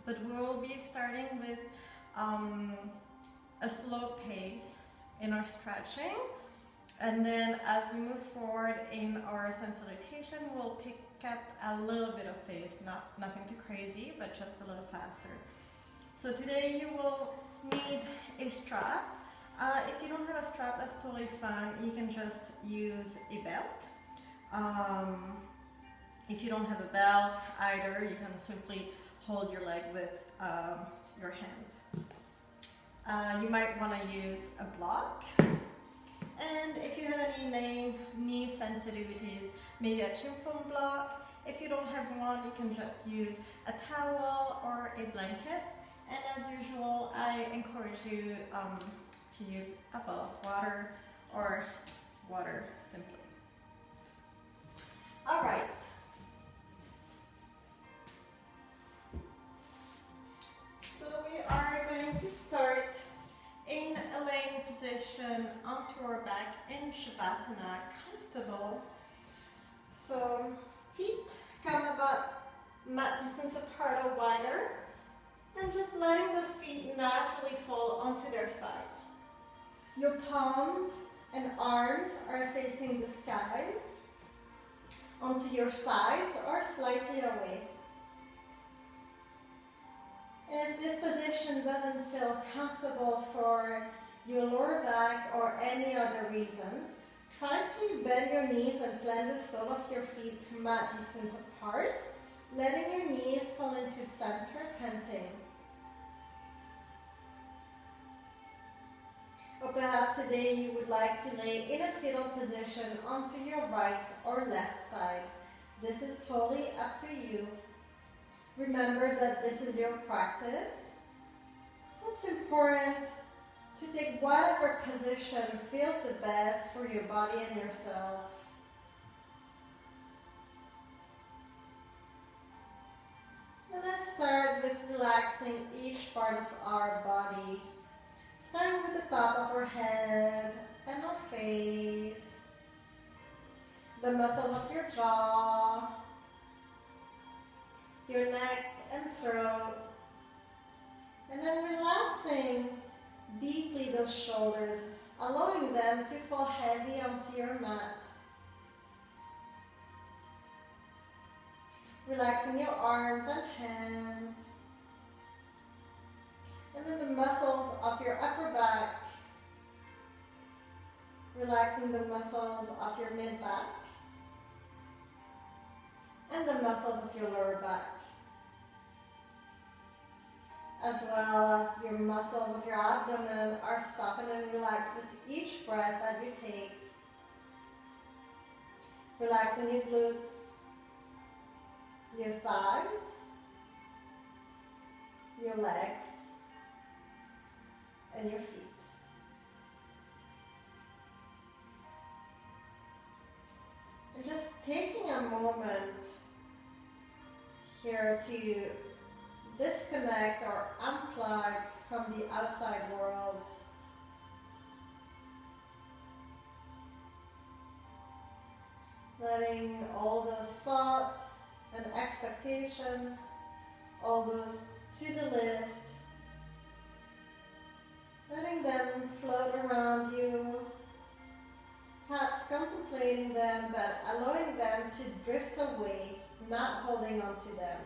but we will be starting with a slow pace in our stretching, and then as we move forward in our sun salutation, we'll pick up a little bit of pace, nothing too crazy, but just a little faster. So today you will need a strap. If you don't have a strap, that's totally fine. You can just use a belt. If you don't have a belt either, you can simply hold your leg with your hand. You might want to use a block. And if you have any knee sensitivities, maybe a chimp foam block. If you don't have one, you can just use a towel or a blanket. And as usual, I encourage you to use a bottle of water or water simply. All right. So we are going to start in a laying position onto our back in Shavasana, comfortable. So feet come about mat distance apart or wider, and just letting those feet naturally fall onto their sides. Your palms and arms are facing the skies, onto your sides or slightly away. And if this position doesn't feel comfortable for your lower back or any other reasons, try to bend your knees and plant the sole of your feet mat distance apart, letting your knees fall into center, tenting. Or perhaps today you would like to lay in a fetal position onto your right or left side. This is totally up to you. Remember that this is your practice, so it's important to take whatever position feels the best for your body and yourself. And let's start with relaxing each part of our body, starting with the top of our head and our face, the muscles of your jaw, your neck and throat, and then relaxing deeply those shoulders, allowing them to fall heavy onto your mat. Relaxing your arms and hands, and then the muscles of your upper back, relaxing the muscles of your mid-back, and the muscles of your lower back, as well as your muscles of your abdomen are softened and relaxed with each breath that you take. Relaxing your glutes, your thighs, your legs, and your feet. And just taking a moment here to disconnect or unplug from the outside world. Letting all those thoughts and expectations, all those to-do lists, letting them float around you, perhaps contemplating them, but allowing them to drift away, not holding on to them.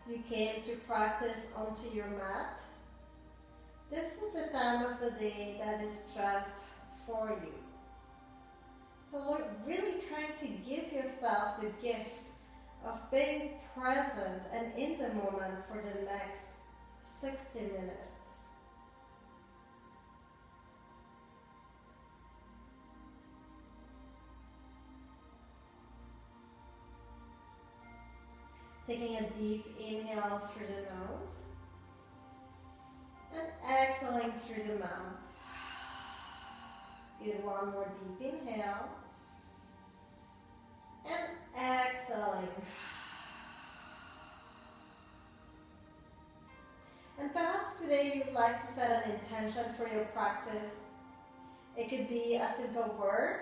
You came to practice onto your mat. This is the time of the day that is just for you. So Lord, really try to give yourself the gift of being present and in the moment for the next 60 minutes. Taking a deep inhale through the nose and exhaling through the mouth. Good, one more deep inhale and exhaling. And perhaps today you'd like to set an intention for your practice. It could be a simple word,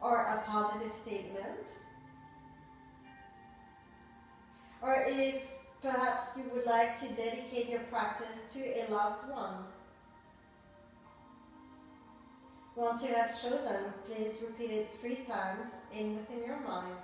or a positive statement. Or if perhaps you would like to dedicate your practice to a loved one. Once you have chosen, please repeat it 3 times within your mind.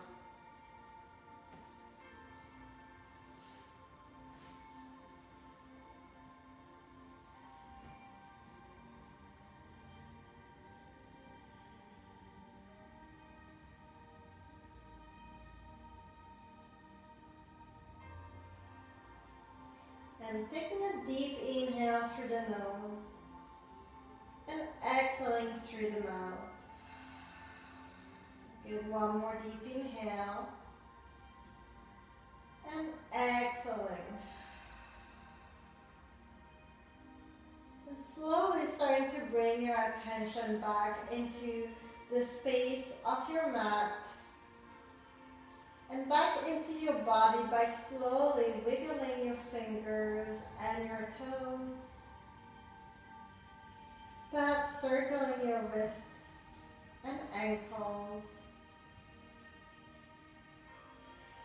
And taking a deep inhale through the nose and exhaling through the mouth. Good, one more deep inhale and exhaling. And slowly starting to bring your attention back into the space of your mat and back into your body by slowly wiggling your fingers and your toes. Perhaps circling your wrists and ankles.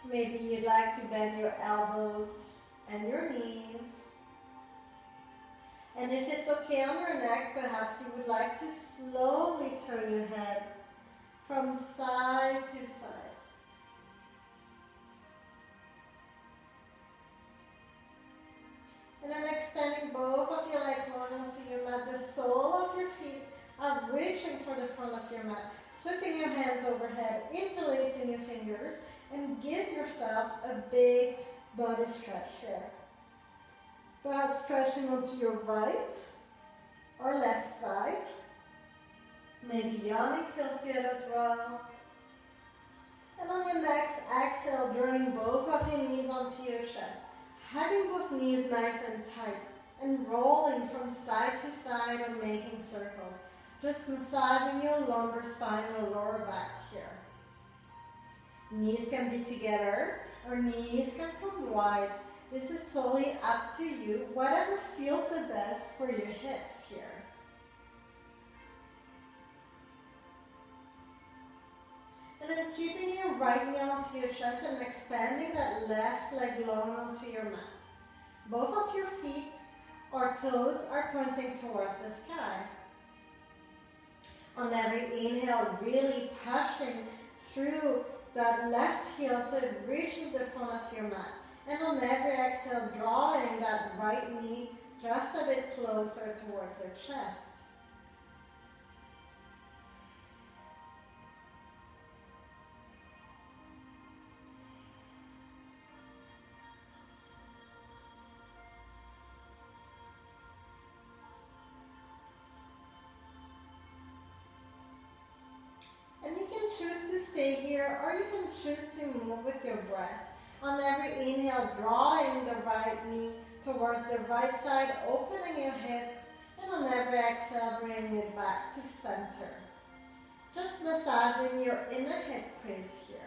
Maybe you'd like to bend your elbows and your knees. And if it's okay on your neck, perhaps you would like to slowly turn your head from side to side. And then extending both of your legs long onto your mat. The sole of your feet are reaching for the front of your mat. Sweeping your hands overhead, interlacing your fingers, and give yourself a big body stretch here. Perhaps stretching onto your right or left side. Maybe yawning feels good as well. And on your next exhale, drawing both of your knees onto your chest. Having both knees nice and tight and rolling from side to side or making circles. Just massaging your lumbar spine or lower back here. Knees can be together or knees can come wide. This is totally up to you, whatever feels the best for your hips here. And then keeping your right knee onto your chest and extending that left leg long onto your mat. Both of your feet or toes are pointing towards the sky. On every inhale, really pushing through that left heel so it reaches the front of your mat. And on every exhale, drawing that right knee just a bit closer towards your chest. And you can choose to stay here or you can choose to move with your breath. On every inhale, drawing the right knee towards the right side, opening your hip, and on every exhale, bringing it back to center. Just massaging your inner hip crease here.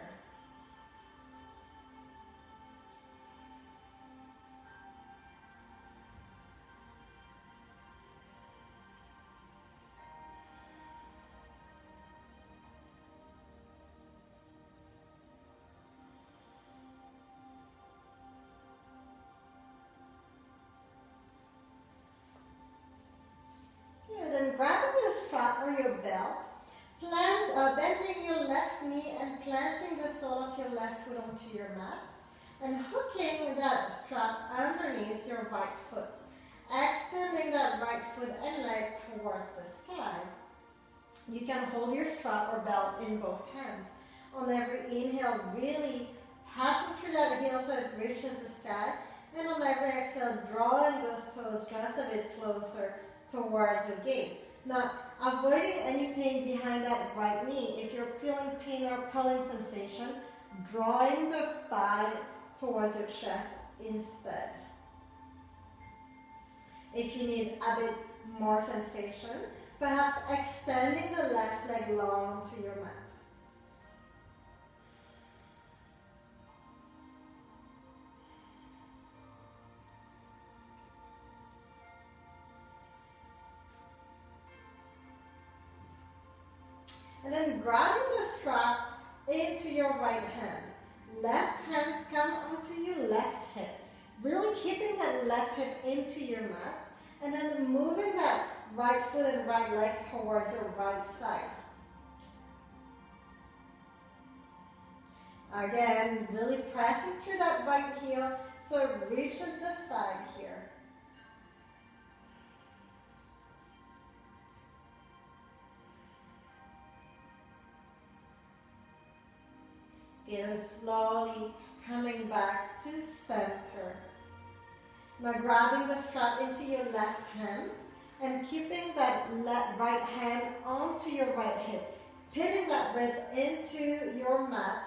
Then grabbing your strap or your belt, bending your left knee and planting the sole of your left foot onto your mat, and hooking that strap underneath your right foot, extending that right foot and leg towards the sky. You can hold your strap or belt in both hands. On every inhale, really passing through that heel so it reaches the sky, and on every exhale, drawing those toes just a bit closer towards your gaze. Now, avoiding any pain behind that right knee. If you're feeling pain or pulling sensation, drawing the thigh towards your chest instead. If you need a bit more sensation, perhaps extending the left leg long to your mat. And then grabbing the strap into your right hand. Left hands come onto your left hip. Really keeping that left hip into your mat. And then moving that right foot and right leg towards your right side. Again, really pressing through that right heel so it reaches the side here. Again, slowly coming back to center. Now grabbing the strap into your left hand and keeping that right hand onto your right hip. Pinning that rib into your mat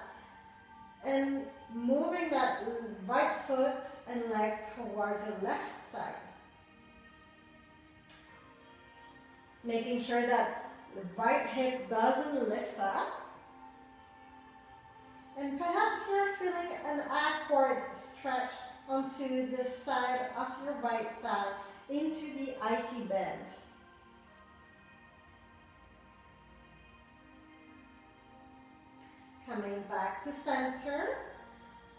and moving that right foot and leg towards the left side. Making sure that the right hip doesn't lift up. And perhaps you're feeling an awkward stretch onto the side of your right thigh into the IT bend. Coming back to center,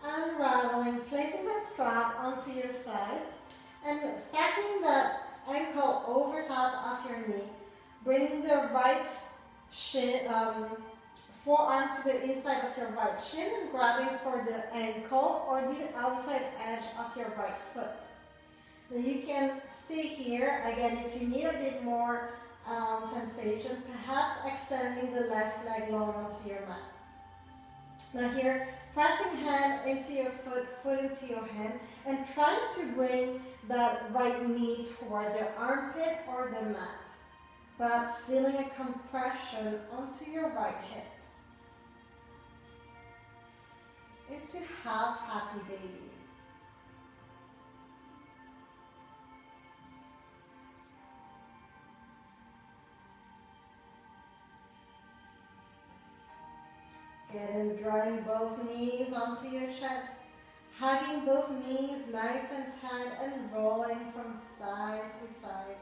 unraveling, placing the strap onto your side and stacking the ankle over top of your knee, bringing the right shin, forearm to the inside of your right shin and grabbing for the ankle or the outside edge of your right foot. Now you can stay here. Again, if you need a bit more sensation, perhaps extending the left leg long onto your mat. Now here, pressing hand into your foot, foot into your hand, and trying to bring that right knee towards your armpit or the mat. Perhaps feeling a compression onto your right hip. Into half happy baby. Again, drawing both knees onto your chest, hugging both knees nice and tight and rolling from side to side.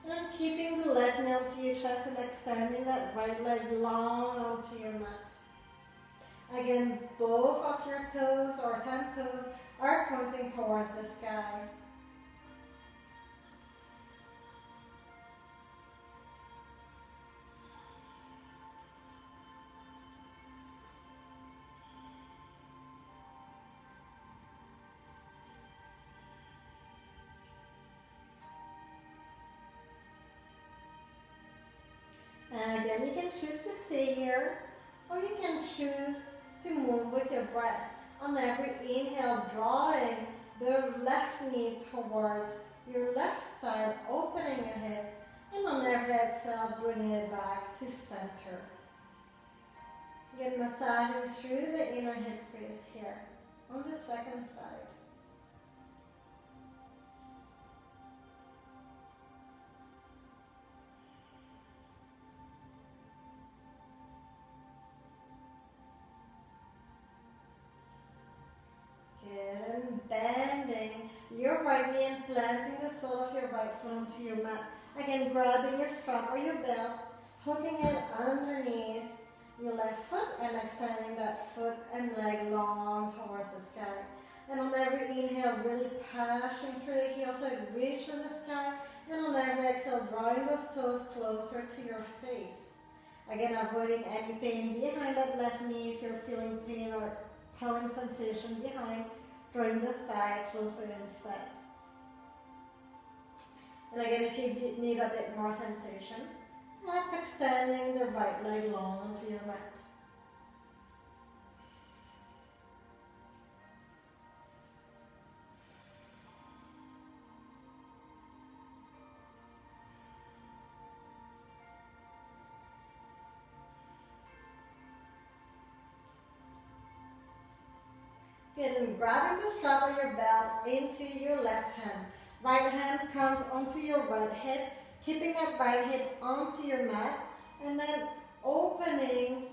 And keeping the left knee onto your chest and extending that right leg long onto your mat. Again, both of your toes or 10 toes are pointing towards the sky. And again, you can choose to stay here, or you can choose to move with your breath. On every inhale, drawing the left knee towards your left side, opening your hip, and on every exhale, bringing it back to center. Again, massaging through the inner hip crease here, on the second side. Bending your right knee and planting the sole of your right foot onto your mat. Again, grabbing your strap or your belt, hooking it underneath your left foot and extending that foot and leg long towards the sky. And on every inhale, really pushing through the heel so it reaches the sky. And on every exhale, drawing those toes closer to your face. Again, avoiding any pain behind that left knee if you're feeling pain or pulling sensation behind. Drawing the thigh closer instead. And again, if you need a bit more sensation, that's extending the right leg long onto your mat. Good, and grabbing the strap or your belt into your left hand. Right hand comes onto your right hip, keeping that right hip onto your mat, and then opening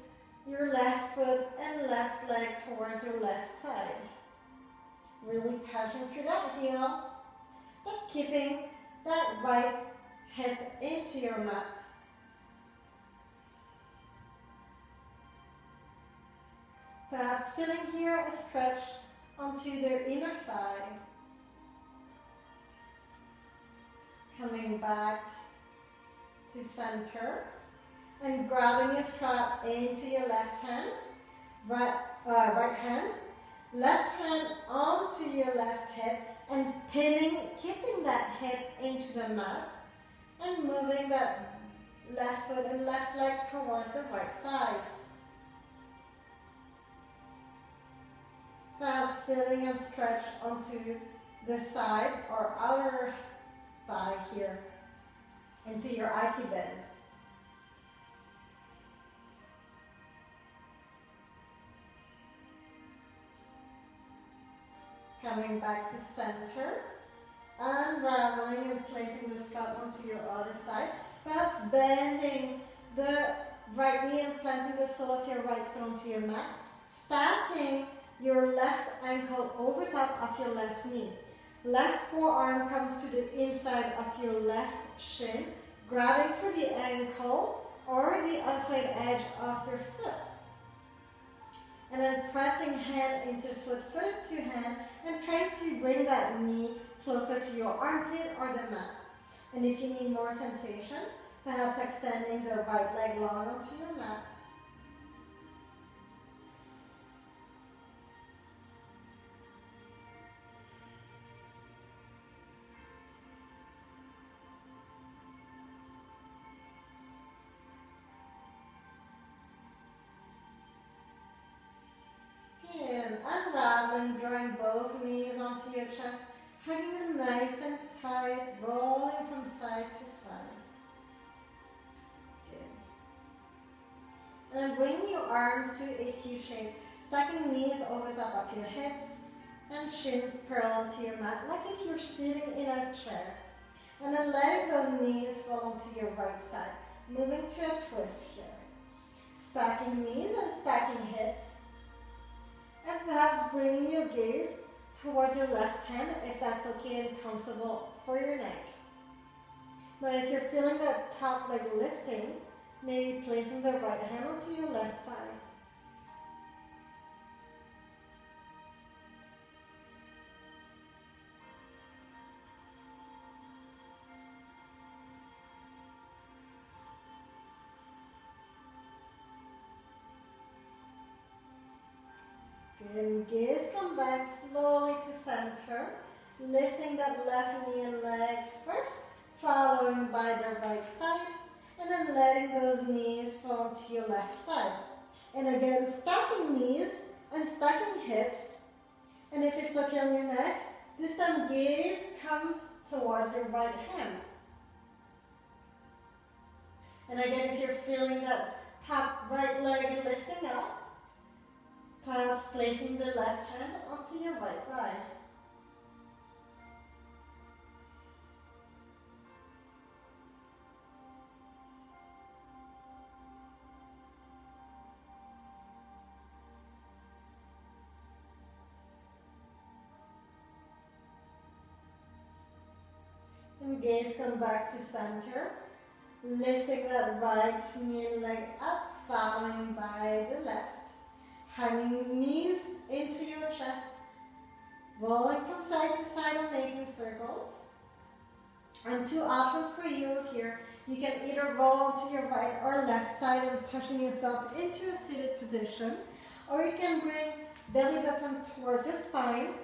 your left foot and left leg towards your left side. Really pushing through that heel, but keeping that right hip into your mat. Perhaps feeling here a stretch onto their inner thigh. Coming back to center and grabbing your strap into your left hand, right hand, left hand onto your left hip and pinning, keeping that hip into the mat and moving that left foot and left leg towards the right side. Perhaps feeling and stretch onto the side or outer thigh here into your IT bend. Coming back to center, unraveling and placing the scalp onto your other side. Perhaps bending the right knee and planting the sole of your right foot onto your mat. Stacking your left ankle over top of your left knee. Left forearm comes to the inside of your left shin, grabbing for the ankle or the outside edge of your foot. And then pressing hand into foot, foot to hand, and trying to bring that knee closer to your armpit or the mat. And if you need more sensation, perhaps extending the right leg long onto your mat. Unraveling, drawing both knees onto your chest, hugging them nice and tight, rolling from side to side. Good. And then bring your arms to a T shape, stacking knees over top of your hips and shins parallel to your mat, like if you're sitting in a chair. And then letting those knees fall onto your right side, moving to a twist here. Stacking knees and stacking hips. And perhaps bring your gaze towards your left hand if that's okay and comfortable for your neck. But if you're feeling that top leg lifting, maybe placing the right hand onto your left thigh. Good. Gaze come back slowly to center, lifting that left knee and leg first, following by the right side, and then letting those knees fall to your left side. And again, stacking knees and stacking hips. And if it's okay on your neck, this time gaze comes towards your right hand. And again, if you're feeling that top right leg lifting up, perhaps placing the left hand onto your right thigh. And gaze come back to center, lifting that right knee and leg up, following by the left. Hanging knees into your chest, rolling from side to side and making circles. And two options for you here. You can either roll onto your right or left side and pushing yourself into a seated position, or you can bring belly button towards your spine,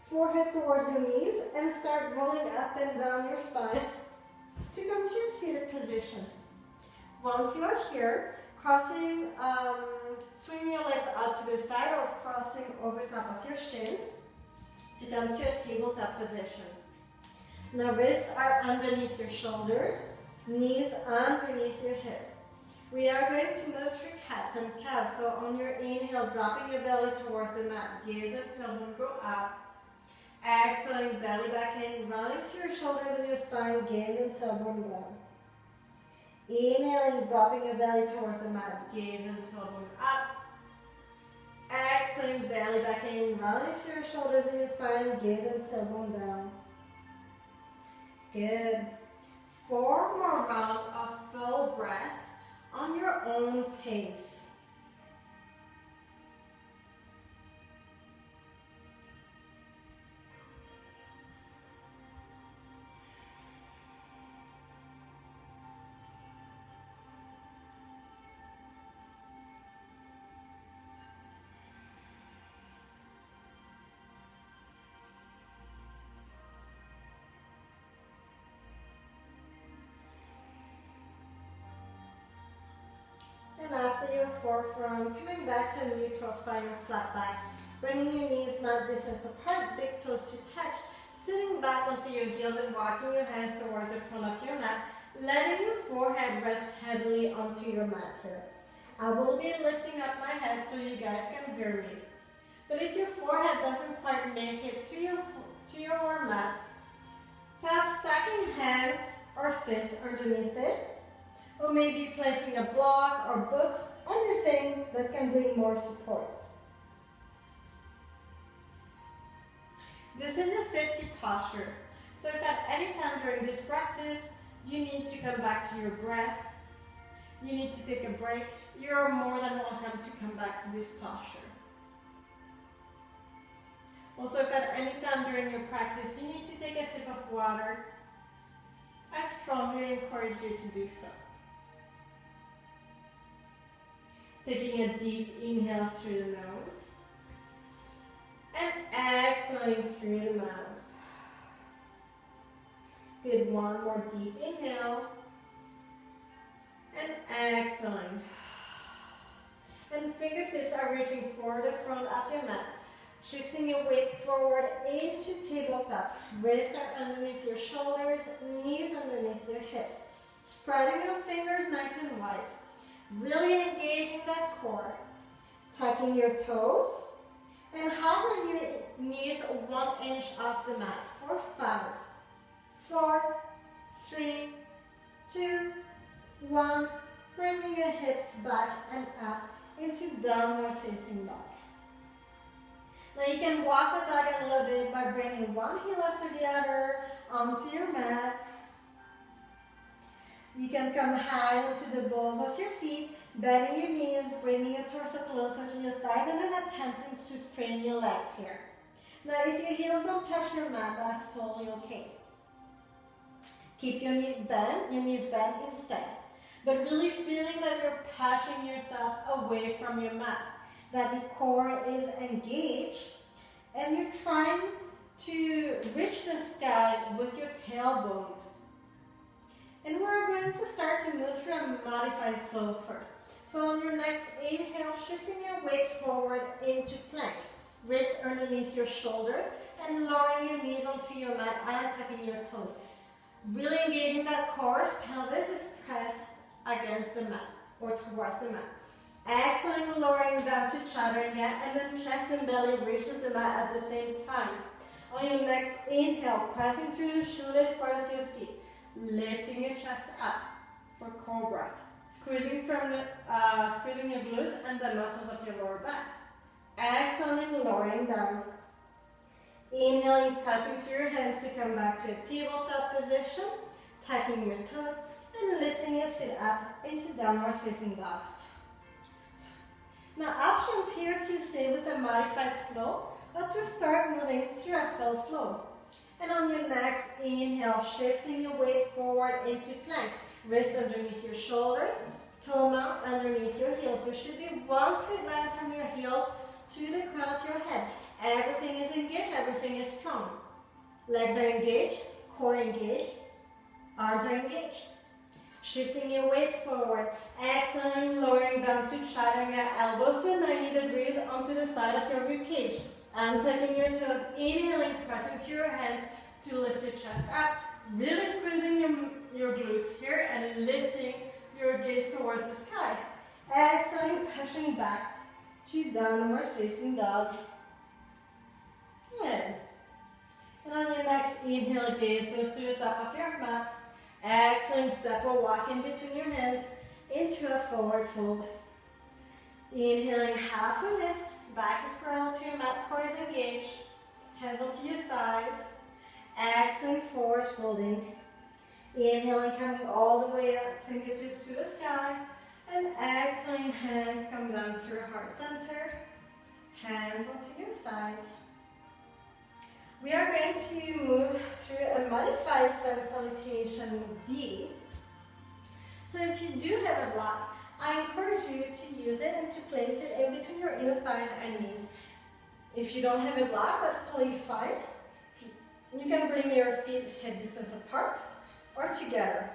forehead towards your knees, and start rolling up and down your spine to come to your seated position. Once you are here, crossing, swinging your legs out to the side or crossing over top of your shins to come to a tabletop position. Now wrists are underneath your shoulders, knees underneath your hips. We are going to move through cats and cows. So on your inhale, dropping your belly towards the mat, gaze and tailbone go up. Exhaling, belly back in, rounding through your shoulders and your spine, gaze and tailbone down. Inhaling, dropping your belly towards the mat, gaze and tailbone up. Exhaling, belly back in, rounding through your shoulders and your spine, gaze and tailbone down. Good. 4 more rounds of full breath on your own pace. And after your 4th round, coming back to a neutral spine or flat back, bringing your knees mat distance apart, big toes to touch, sitting back onto your heels and walking your hands towards the front of your mat, letting your forehead rest heavily onto your mat here. I will be lifting up my head so you guys can hear me. But if your forehead doesn't quite make it to your mat, perhaps stacking hands or fists underneath it, or maybe placing a block or books, anything that can bring more support. This is a safety posture, so if at any time during this practice you need to come back to your breath, you need to take a break, you're more than welcome to come back to this posture. Also, if at any time during your practice you need to take a sip of water, I strongly encourage you to do so. Taking a deep inhale through the nose and exhaling through the mouth. Good, one more deep inhale and exhaling. And fingertips are reaching for the front of your mat. Shifting your weight forward into tabletop. Wrists are underneath your shoulders, knees underneath your hips. Spreading your fingers nice and wide. Really engaging that core. Tucking your toes and hovering your knees 1 inch off the mat for 5, 4, 3, 2, 1. Bringing your hips back and up into downward facing dog. Now you can walk the dog a little bit by bringing one heel after the other onto your mat. You can come high into the balls of your feet, bending your knees, bringing your torso closer to your thighs, and then attempting to straighten your legs here. Now if your heels don't touch your mat, that's totally okay. Keep your knees bent instead. But really feeling that you're pushing yourself away from your mat, that the core is engaged, and you're trying to reach the sky with your tailbone. And we're going to start to move through a modified flow first. So on your next inhale, shifting your weight forward into plank. Wrists underneath your shoulders and lowering your knees onto your mat and tucking your toes. Really engaging that core. Pelvis is pressed against the mat or towards the mat. Exhaling, lowering down to chaturanga, and then chest and belly reaches the mat at the same time. On your next inhale, pressing through the shoelace part of your feet. Lifting your chest up for cobra. Squeezing squeezing your glutes and the muscles of your lower back. Exhaling, lowering down. Inhaling, pressing through your hands to come back to a tabletop position. Tucking your toes and lifting your sit up into downward facing dog. Now options here to stay with a modified flow or to start moving through a full flow. And on your next inhale, shifting your weight forward into plank. Wrist underneath your shoulders, toe mount underneath your heels. There should be one straight line from your heels to the crown of your head. Everything is engaged, everything is strong. Legs are engaged, core engaged, arms are engaged. Shifting your weight forward, exhaling, lowering down to chaturanga, elbows to 90 degrees onto the side of your rib cage. And tucking your toes, inhaling, pressing through your hands to lift your chest up, really squeezing your glutes here and lifting your gaze towards the sky. Exhaling, pushing back to downward facing dog. Good. And on your next inhale, gaze goes to the top of your mat. Exhaling, step or walk in between your hands into a forward fold. Inhaling, half a lift. Back is parallel to your mat, core is engaged. Hands onto your thighs. Exhaling, forward folding. Inhaling, coming all the way up, fingertips to the sky. And exhaling, hands come down to your heart center. Hands onto your sides. We are going to move through a modified sun salutation B. So if you do have a block, I encourage you to use it and to place it in between your inner thighs and knees. If you don't have a block, that's totally fine. You can bring your feet hip distance apart or together.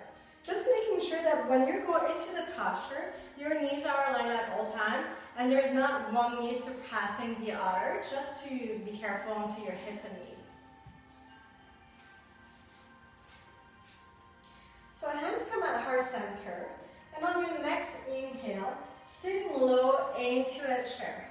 Just making sure that when you're going into the posture, your knees are aligned at all times and there is not one knee surpassing the other, just to be careful onto your hips and knees. So hands come at heart center, and on your next inhale, sitting low into a chair.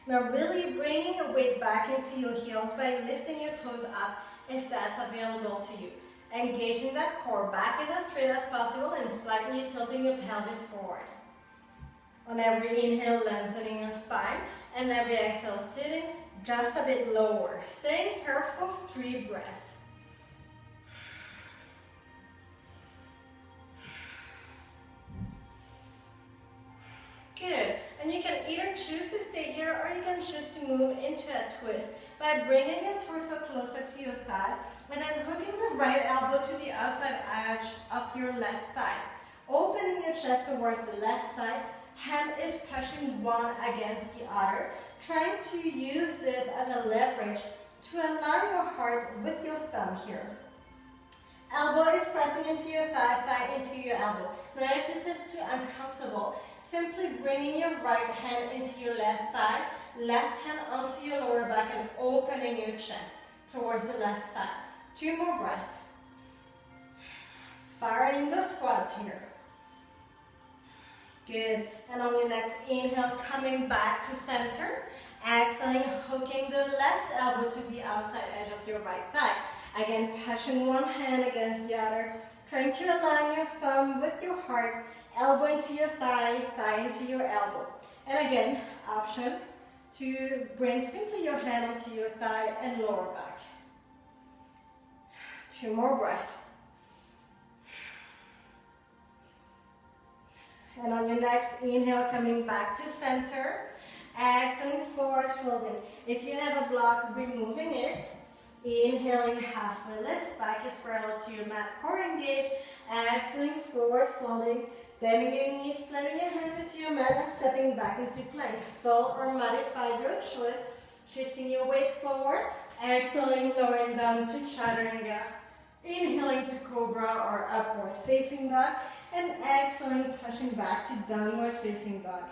Now really bringing your weight back into your heels by lifting your toes up if that's available to you. Engaging that core, back is as straight as possible and slightly tilting your pelvis forward. On every inhale, lengthening your spine, and every exhale, sitting just a bit lower. Staying here for 3 breaths. Good. And you can either choose to stay here or you can choose to move into a twist by bringing your torso closer to your thigh and then hooking the right elbow to the outside edge of your left thigh. Opening your chest towards the left side. Hand is pushing one against the other. Trying to use this as a leverage to align your heart with your thumb here. Elbow is pressing into your thigh, thigh into your elbow. Now if this is too uncomfortable, simply bringing your right hand into your left thigh, left hand onto your lower back and opening your chest towards the left side. 2 more breaths. Firing the squats here. Good. And on your next inhale, coming back to center. Exhaling, hooking the left elbow to the outside edge of your right thigh. Again, pushing one hand against the other. Trying to align your thumb with your heart. Elbow into your thigh, thigh into your elbow. And again, option to bring simply your hand onto your thigh and lower back. 2 more breaths. And on your next inhale, coming back to center. Exhaling, forward folding. If you have a block, removing it. Inhaling, halfway lift, back is parallel to your mat, core engaged. Exhaling, forward folding. Bending your knees, planting your hands into your mat and stepping back into plank. Full or modified, your choice. Shifting your weight forward. Exhaling, lowering down to chaturanga. Inhaling to cobra or upward facing dog. And exhaling, pushing back to downward facing dog.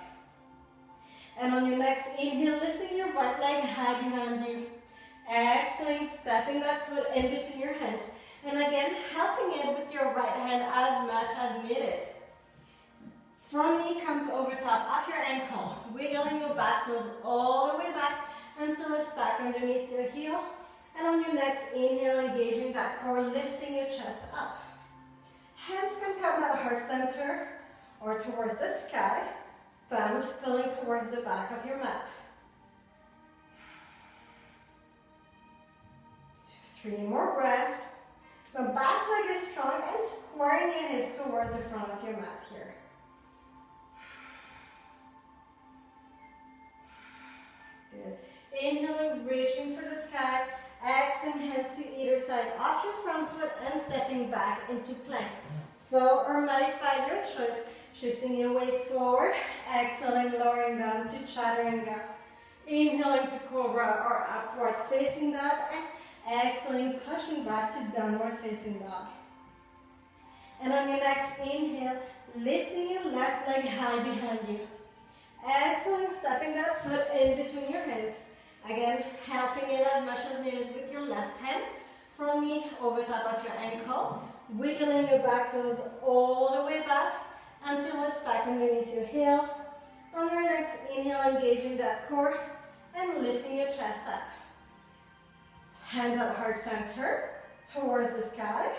And on your next inhale, lifting your right leg high behind you. Exhaling, stepping that foot in between your hands. And again, helping it with your right hand as much as needed. Front knee comes over top of your ankle. Wiggling your back toes all the way back until it's back underneath your heel. And on your next inhale, engaging that core, lifting your chest up. Hands can come at heart center or towards the sky. Thumbs pulling towards the back of your mat. 3 more breaths. The back leg is strong and squaring your hips towards the front of your mat here. Good. Inhaling, reaching for the sky. Exhaling, hands to either side of your front foot and stepping back into plank. Full or modified, your choice. Shifting your weight forward. Exhaling, lowering down to chaturanga. Inhaling to cobra or upwards facing dog. Exhaling, pushing back to downward facing dog. And on your next inhale, lifting your left leg high behind you. Exhaling, stepping that foot in between your hands. Again, helping it as much as needed with your left hand. Front knee over top of your ankle. Wiggling your back toes all the way back until it's back underneath your heel. On your next inhale, engaging that core and lifting your chest up. Hands at heart center towards the sky,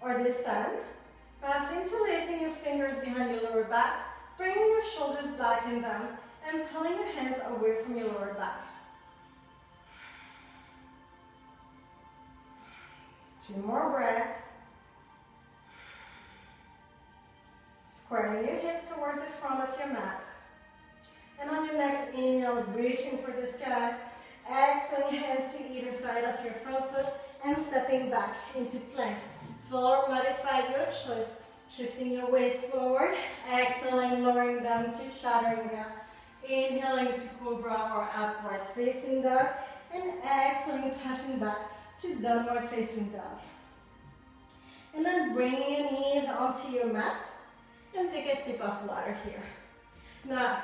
or this time, perhaps interlacing your fingers behind your lower back, bringing your shoulders back and down, and pulling your hands away from your lower back. 2 more breaths. Squaring your hips towards the front of your mat. And on your next inhale, reaching for the sky. Exhaling, hands to either side of your front foot and stepping back into plank. Full or modified, your choice. Shifting your weight forward. Exhaling, lowering down to chaturanga. Inhaling to cobra or upward facing dog. And exhaling, pushing back to downward facing dog. And then bringing your knees onto your mat. And take a sip of water here. Now,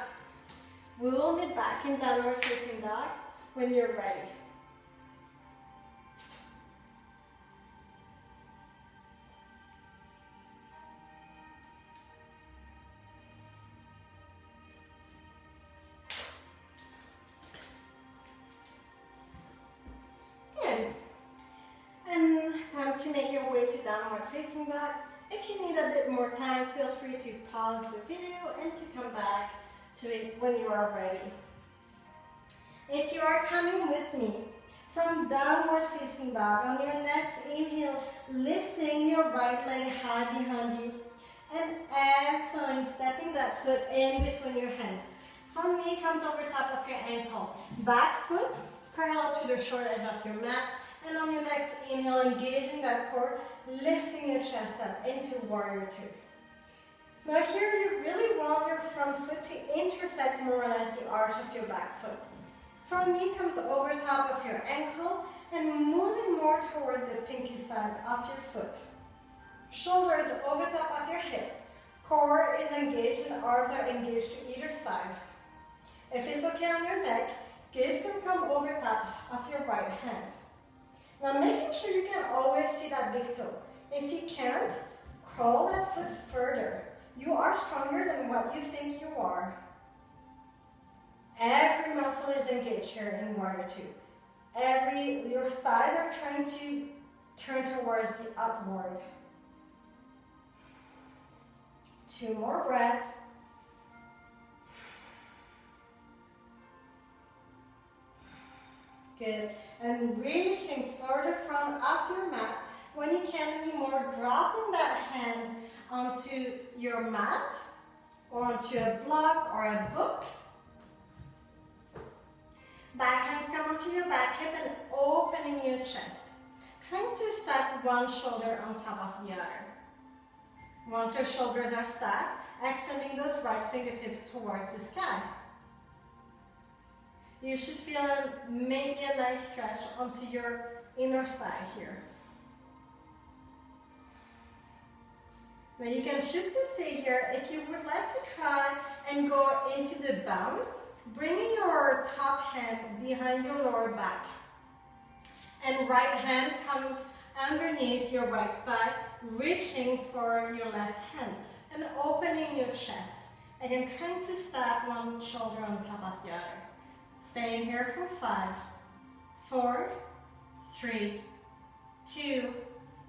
we will be back in downward facing dog when you're ready. Good. And time to make your way to downward facing dog. If you need a bit more time, feel free to pause the video and to come back to it when you are ready. If you are coming with me from downward facing dog, on your next inhale, lifting your right leg high behind you and exhaling, stepping that foot in between your hands. Front knee comes over top of your ankle. Back foot parallel to the short edge of your mat. And on your next inhale, engaging that core, lifting your chest up into warrior two. Now here you really want your front foot to intersect more or less the arch of your back foot. Front knee comes over top of your ankle and moving more towards the pinky side of your foot. Shoulders over top of your hips. Core is engaged and arms are engaged to either side. If it's okay on your neck, gaze can come over top of your right hand. Now making sure you can always see that big toe. If you can't, crawl that foot further. You are stronger than what you think you are. Every muscle is engaged here in warrior two. Your thighs are trying to turn towards the upward. 2 more breaths. Good. And reaching further front of your mat. When you can anymore, dropping that hand onto your mat or onto a block or a book. Back hands come onto your back hip and opening your chest. Trying to stack one shoulder on top of the other. Once your shoulders are stacked, extending those right fingertips towards the sky. You should feel maybe a nice stretch onto your inner thigh here. Now you can choose to stay here. If you would like to try and go into the bound, bringing your top hand behind your lower back. And right hand comes underneath your right thigh, reaching for your left hand and opening your chest. Again, trying to stack one shoulder on top of the other. Staying here for 5, 4, 3, 2,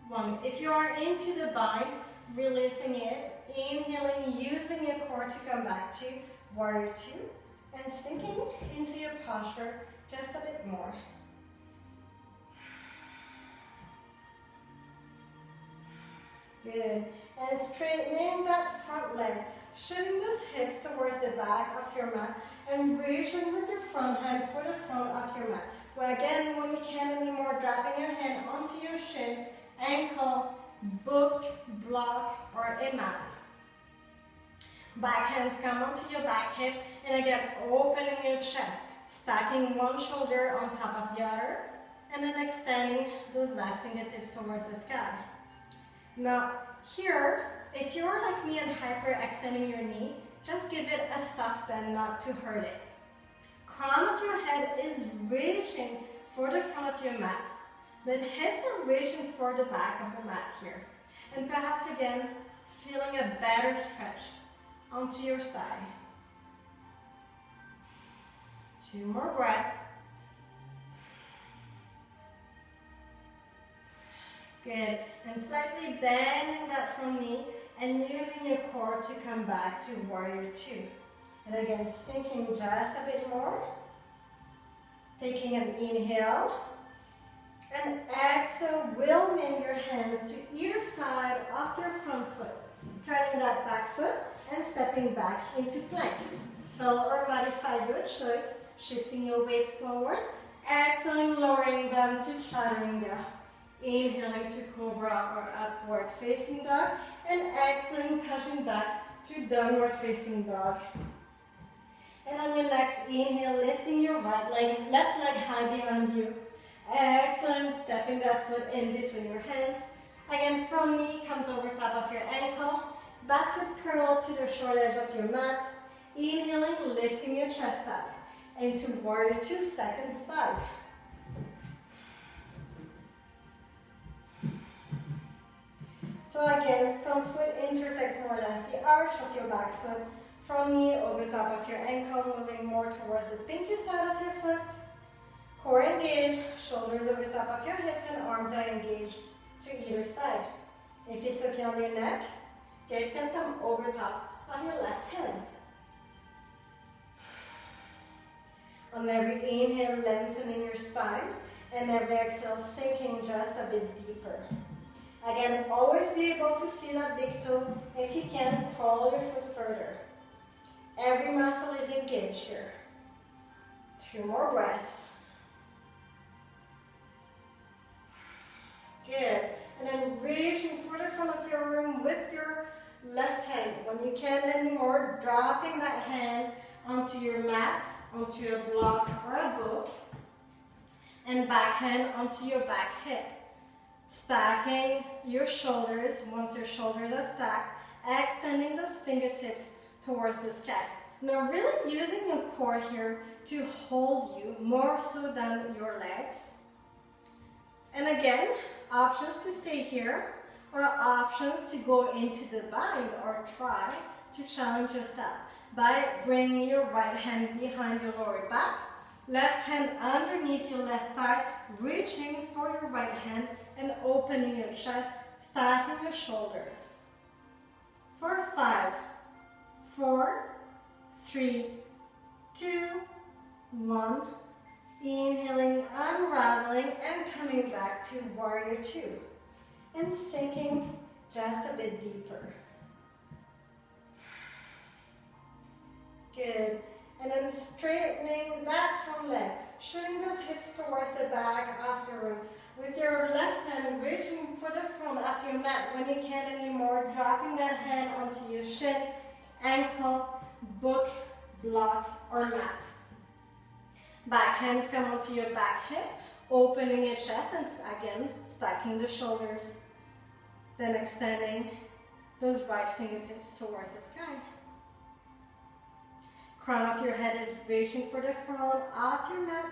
1. If you are into the bind, releasing it, inhaling, using your core to come back to warrior two, and sinking into your posture just a bit more. Good. And straightening that front leg, shooting those hips towards the back of your mat, and reaching with your front hand for the front of your mat. Well, again, when you can't anymore, dropping your hand onto your shin, ankle, book, block, or a mat. Back hands come onto your back hip, and again, opening your chest, stacking one shoulder on top of the other, and then extending those left fingertips towards the sky. Now, here, if you're like me and hyper-extending your knee, just give it a soft bend, not to hurt it. Crown of your head is reaching for the front of your mat, but hips are reaching for the back of the mat here. And perhaps again, feeling a better stretch onto your thigh. 2 more breaths. Good. And slightly bending that front knee and using your core to come back to warrior two. And again, sinking just a bit more. Taking an inhale. And exhale, wheeling your hands to either side of your front foot. Turning that back foot and stepping back into plank. Fill or modify your choice, shifting your weight forward, exhaling, lowering them to chaturanga. Inhaling to cobra or upward facing dog, and exhaling, pushing back to downward facing dog. And on your next inhale, lifting your right leg, left leg high behind you. Exhaling, stepping that foot in between your hands. Again, front knee comes over top of your ankle. Back foot parallel to the short edge of your mat. Inhaling, lifting your chest up. Into warrior two, second side. So again, front foot intersects more or less the arch of your back foot. Front knee over top of your ankle, moving more towards the pinky side of your foot. Core engaged, shoulders over top of your hips, and arms are engaged to either side. If it's okay on your neck, gaze can come over top of your left hand. On every inhale, lengthening your spine, and every exhale, sinking just a bit deeper. Again, always be able to see that big toe. If you can, crawl your foot further. Every muscle is engaged here. 2 more breaths. Good. And then reaching for the front of your room with your left hand. When you can't anymore, dropping that hand onto your mat, onto a block or a book, and back hand onto your back hip. Stacking your shoulders. Once your shoulders are stacked, extending those fingertips towards the sky. Now really using your core here to hold you more so than your legs. And again, options to stay here or options to go into the bind or try to challenge yourself by bringing your right hand behind your lower back, left hand underneath your left thigh, reaching for your right hand and opening your chest, stacking your shoulders. For 5, 4, 3, 2, 1. Inhaling, unraveling, and coming back to warrior two. And sinking just a bit deeper. Good. And then straightening that from leg. Shooting those hips towards the back of the room. With your left hand reaching for the front of your mat. When you can't anymore, dropping that hand onto your shin, ankle, book, block, or mat. Back hands come onto your back hip, opening your chest, and again, stacking the shoulders. Then extending those right fingertips towards the sky. Crown of your head is reaching for the front of your mat,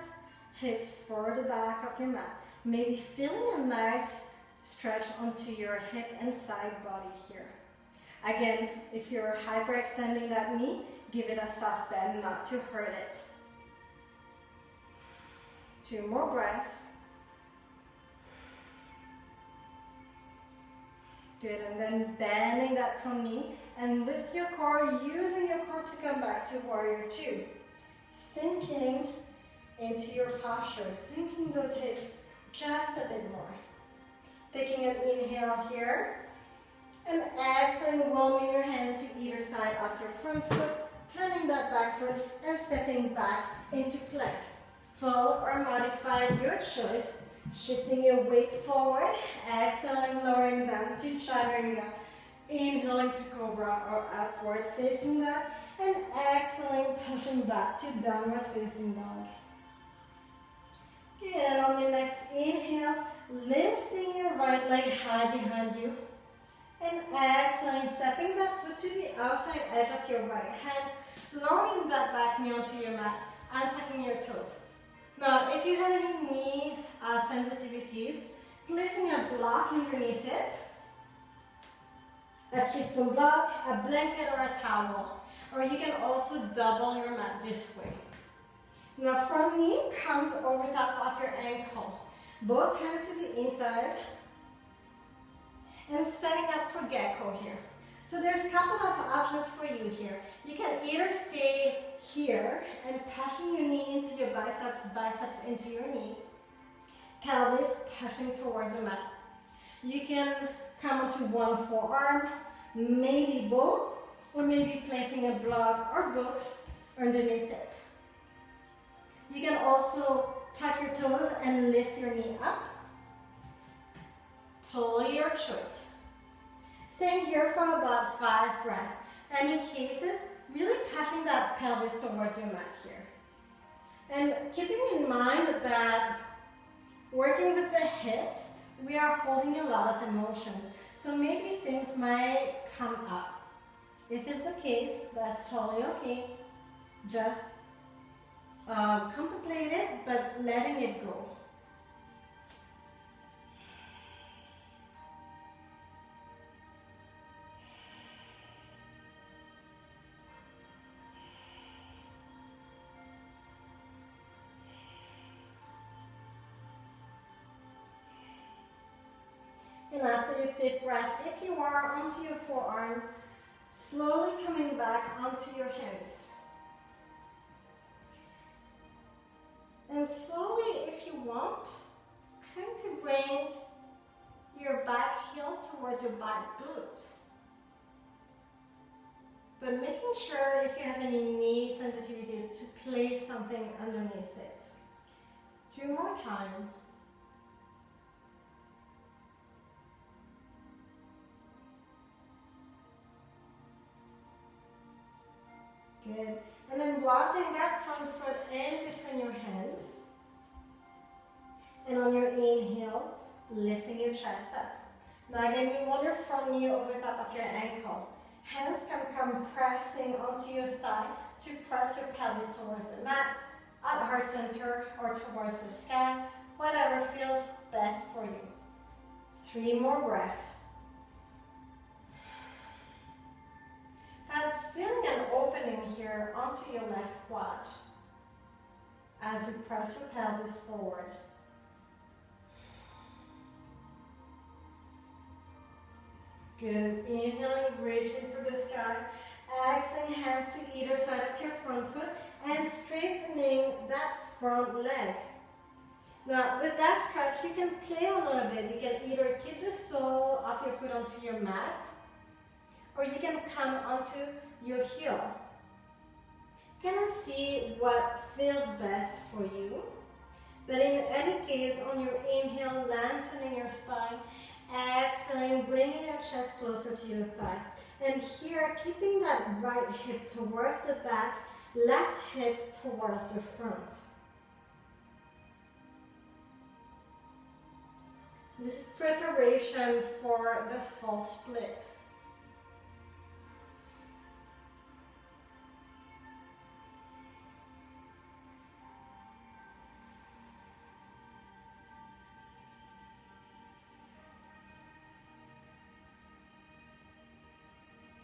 hips for the back of your mat. Maybe feeling a nice stretch onto your hip and side body here. Again, if you're hyperextending that knee, give it a soft bend, not to hurt it. 2 more breaths. Good, and then bending that from knee, and with your core, using your core to come back to warrior two. Sinking into your posture, sinking those hips just a bit more. Taking an inhale here, and exhaling, warming your hands to either side of your front foot, turning that back foot, and stepping back into plank. Full or modify your choice. Shifting your weight forward, exhaling, lowering down to chaturanga. Inhaling to cobra or upward facing dog, and exhaling, pushing back to downward facing dog. Good, and on your next inhale, lifting your right leg high behind you, and exhaling, stepping that foot to the outside edge of your right hand, lowering that back knee onto your mat, and tucking your toes. Now, if you have any knee sensitivities, placing a block underneath it, a sheet from block, a blanket or a towel, or you can also double your mat this way. Now, front knee comes over top of your ankle, both hands to the inside, and setting up for gecko here. So there's a couple of options for you here. You can either stay here and pushing your knee into your biceps into your knee, pelvis pushing towards the mat. You can come onto one forearm, maybe both, or maybe placing a block or books underneath it. You can also tuck your toes and lift your knee up. Totally your choice. Staying here for about 5 breaths. And in cases, really pushing that pelvis towards your mat here. And keeping in mind that working with the hips, we are holding a lot of emotions. So maybe things might come up. If it's the case, that's totally okay. Just contemplate it, but letting it go. And after your 5th breath, if you are onto your forearm, slowly coming back onto your hands. And slowly, if you want, trying to bring your back heel towards your back glutes. But making sure if you have any knee sensitivity to place something underneath it. 2 more times. Good. And then walking that front foot in between your hands. And on your inhale, lifting your chest up. Now again, you want your front knee over top of your ankle. Hands can come pressing onto your thigh to press your pelvis towards the mat, at heart center, or towards the sky, whatever feels best for you. 3 more breaths. Perhaps feeling an opening here onto your left quad as you press your pelvis forward. Good. Inhaling, reaching for the sky. Exhaling, hands to either side of your front foot and straightening that front leg. Now, with that stretch, you can play a little bit. You can either keep the sole of your foot onto your mat, or you can come onto your heel. Kind of see what feels best for you. But in any case, on your inhale, lengthening your spine. Exhaling, bringing your chest closer to your thigh. And here, keeping that right hip towards the back, left hip towards the front. This is preparation for the full split.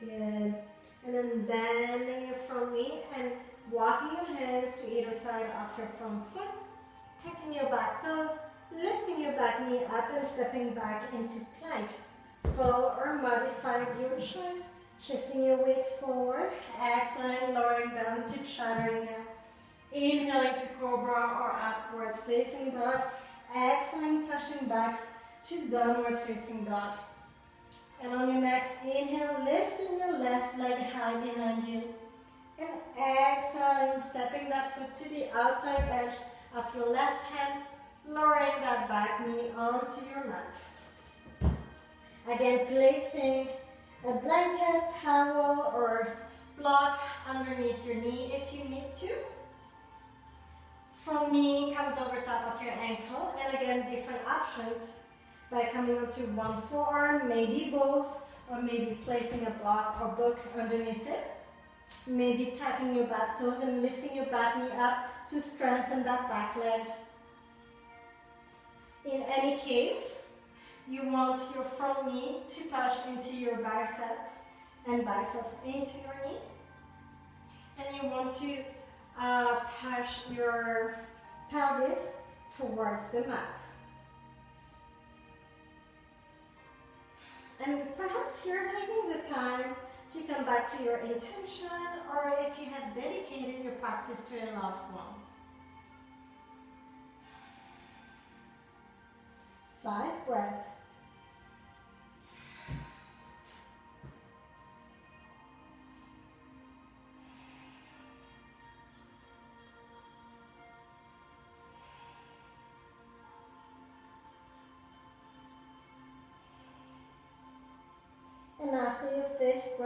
Good. And then bending your front knee and walking your hands to either side of your front foot, tucking your back toes, lifting your back knee up and stepping back into plank. Full or modified, your choice. Shifting your weight forward, exhaling, lowering down to chaturanga. Inhaling to cobra or upward facing dog. Exhaling, pushing back to downward facing dog. And on your next inhale, lifting your left leg high behind you. And exhaling, stepping that foot to the outside edge of your left hand, lowering that back knee onto your mat. Again, placing a blanket, towel, or block underneath your knee if you need to. Front knee comes over top of your ankle, and again, different options. By coming onto one forearm, maybe both, or maybe placing a block or book underneath it. Maybe tucking your back toes and lifting your back knee up to strengthen that back leg. In any case, you want your front knee to push into your biceps and biceps into your knee. And you want to push your pelvis towards the mat. And perhaps you're taking the time to come back to your intention, or if you have dedicated your practice to a loved one. 5 breaths.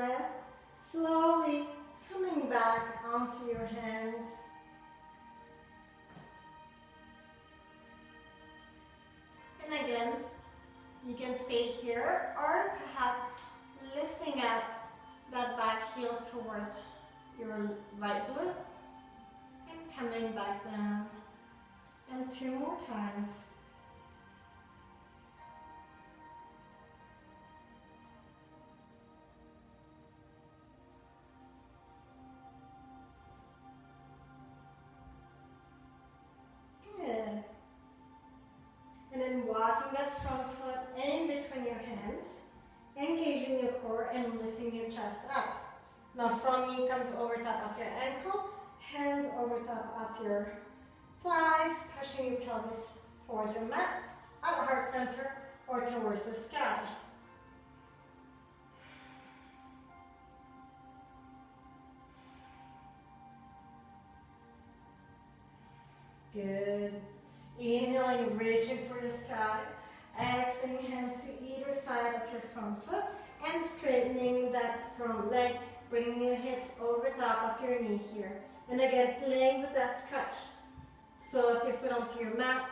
breath, slowly coming back onto your hands. And again, you can stay here or perhaps lifting up that back heel towards your right glute and coming back down. And 2 more times. Good. And then walking that front foot in between your hands, engaging your core and lifting your chest up. Now front knee comes over top of your ankle, hands over top of your thigh, pushing your pelvis towards your mat, at heart center, or towards the sky. Good. Inhaling, reaching for the sky. Exhaling, hands to either side of your front foot and straightening that front leg, bringing your hips over top of your knee here. And again, playing with that stretch. So if your foot onto your mat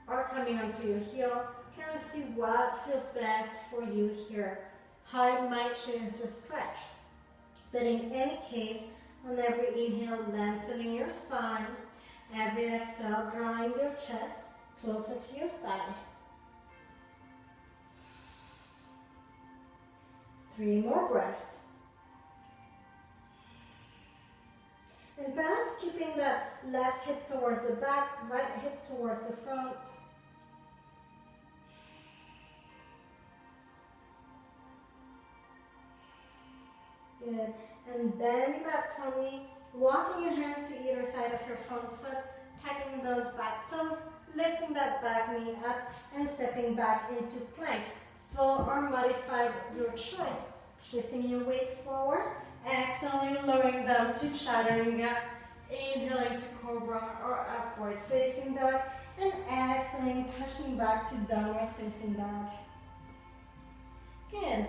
or coming onto your heel, kind of see what feels best for you here. How it might change the stretch. But in any case, on every inhale, lengthening your spine. Every exhale, drawing your chest closer to your thigh. 3 more breaths. And perhaps keeping that left hip towards the back, right hip towards the front. Good. And bending that front knee, walking your hands to either side of your front foot, tucking those back toes, lifting that back knee up, and stepping back into plank. Full or modified, your choice. Shifting your weight forward, exhaling, lowering down to chaturanga, inhaling to cobra or upward facing dog, and exhaling, pushing back to downward facing dog. Good.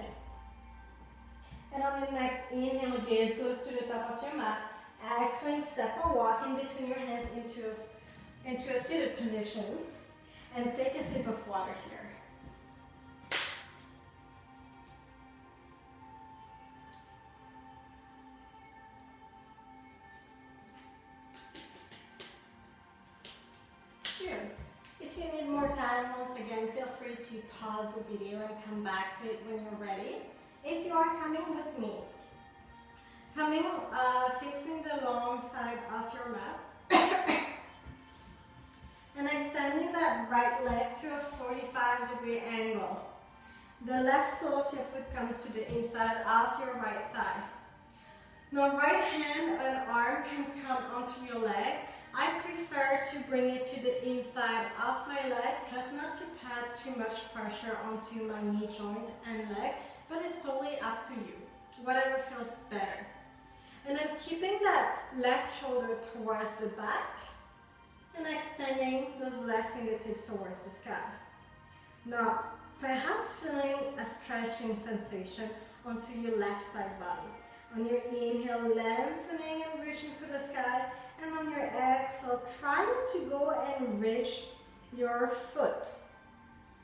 And on the next inhale, gaze goes to the top of your mat. Exhaling, step or walk in between your hands into a seated position. And take a sip of water here. If you need more time, once again, feel free to pause the video and come back to it when you're ready. If you are coming with me, facing the long side of your mat, and extending that right leg to a 45-degree angle. The left sole of your foot comes to the inside of your right thigh. Now right hand and arm can come onto your leg. I prefer to bring it to the inside of my leg, just not to put too much pressure onto my knee joint and leg, but it's totally up to you, whatever feels better. And then keeping that left shoulder towards the back and extending those left fingertips towards the sky. Now, perhaps feeling a stretching sensation onto your left side body. On your inhale, lengthening and reaching for the sky. And on your exhale, trying to go and reach your foot,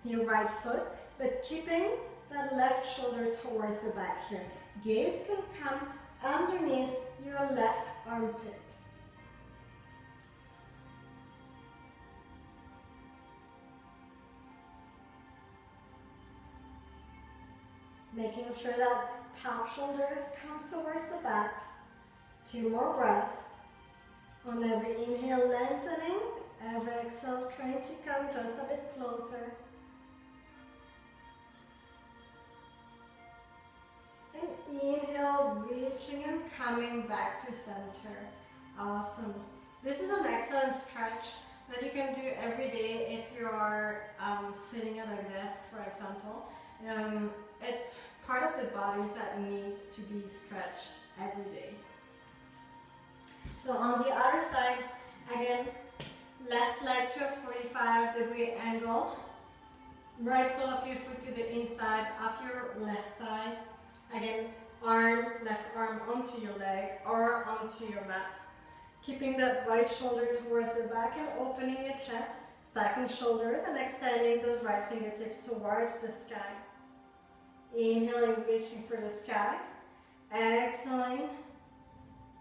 your right foot, but keeping that left shoulder towards the back here. Gaze can come underneath your left armpit. Making sure that top shoulders comes towards the back. 2 more breaths. On every inhale, lengthening. Every exhale, trying to come just a bit closer. And inhale, reaching and coming back to center. Awesome. This is an excellent stretch that you can do every day if you are sitting at a desk, for example. It's part of the body that needs to be stretched every day. So on the other side, again, left leg to a 45-degree angle. Right sole of your foot to the inside of your left thigh. Again, left arm onto your leg or onto your mat. Keeping that right shoulder towards the back and opening your chest, stacking shoulders and extending those right fingertips towards the sky. Inhaling, reaching for the sky. Exhaling,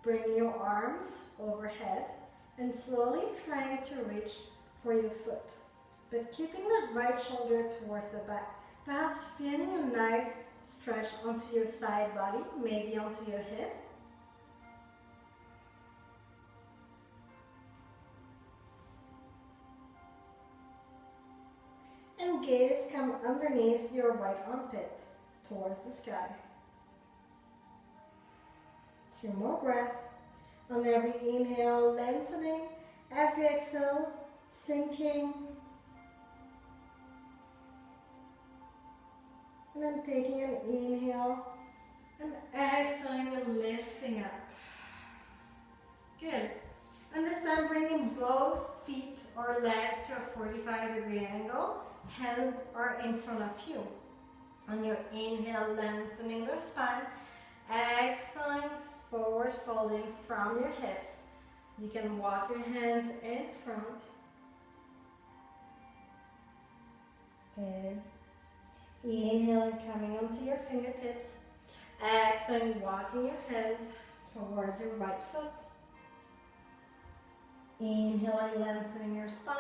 bring your arms overhead and slowly trying to reach for your foot. But keeping that right shoulder towards the back. Perhaps feeling a nice stretch onto your side body, maybe onto your hip. And gaze come underneath your right armpit towards the sky. 2 more breaths. On every inhale, lengthening. Every exhale, sinking. And then taking an inhale and exhaling and lifting up. Good. And this time bringing both feet or legs to a 45-degree angle. Hands are in front of you. On your inhale, lengthening the spine. Exhaling, forward folding from your hips. You can walk your hands in front. Good. Inhaling, coming onto your fingertips. Exhaling, walking your hands towards your right foot. Inhaling, lengthening your spine.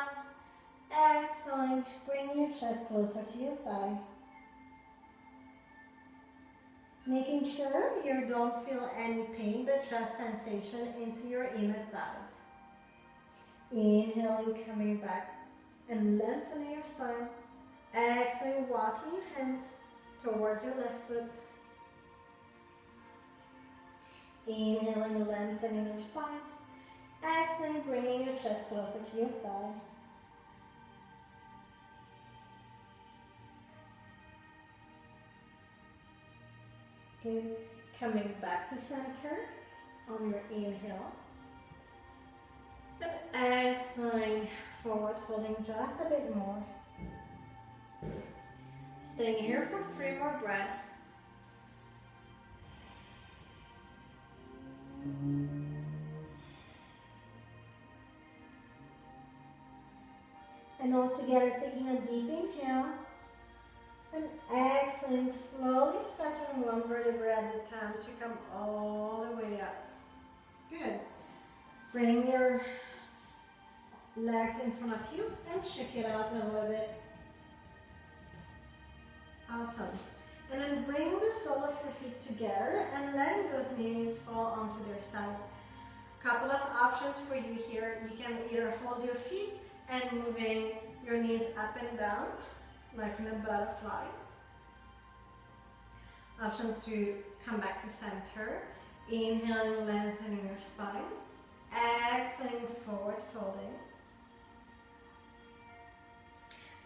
Exhaling, bring your chest closer to your thigh. Making sure you don't feel any pain, but just sensation into your inner thighs. Inhaling, coming back and lengthening your spine. Exhaling, walking your hands towards your left foot. Inhaling, lengthening your spine. Exhaling, bringing your chest closer to your thigh. Good. Coming back to center on your inhale. And exhaling, forward folding just a bit more. Staying here for 3 more breaths. And all together, taking a deep inhale. And exhaling, slowly stacking one vertebra at a time to come all the way up. Good. Bring your legs in front of you and shake it out a little bit. Awesome. And then bring the sole of your feet together and letting those knees fall onto their sides. Couple of options for you here. You can either hold your feet and moving your knees up and down, like in a butterfly. Options to come back to center. Inhaling, lengthening your spine. Exhaling, forward folding.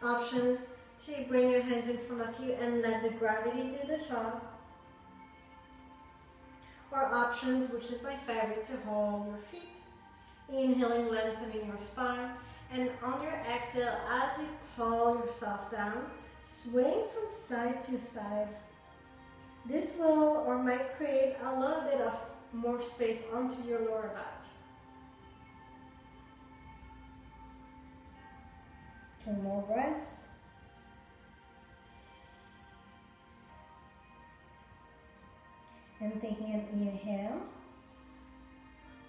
Options to bring your hands in front of you and let the gravity do the job. Or options, which is my favorite, to hold your feet. Inhaling, lengthening your spine. And on your exhale, as you pull yourself down, swing from side to side. This will or might create a little bit of more space onto your lower back. 2 more breaths. And taking an inhale.